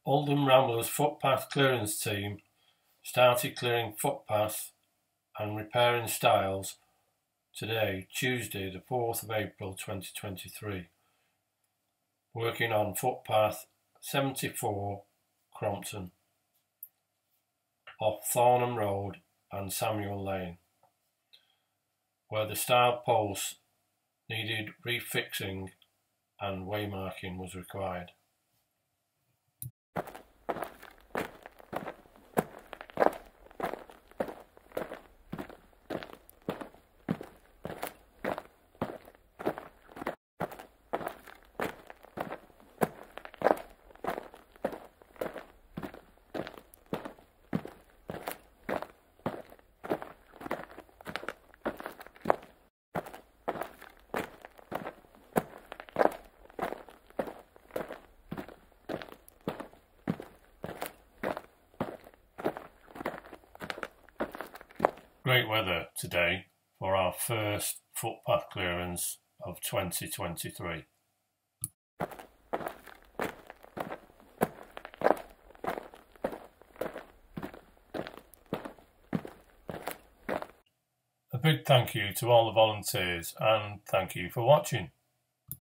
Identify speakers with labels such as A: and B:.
A: Oldham Ramblers footpath clearance team started clearing footpaths and repairing stiles today, Tuesday the 4th of April 2023, working on footpath 74 Crompton off Thornham Road and Samuel Lane, where the stile posts needed refixing and waymarking was required. Great weather today for our first footpath clearance of 2023. A big thank you to all the volunteers and thank you for watching.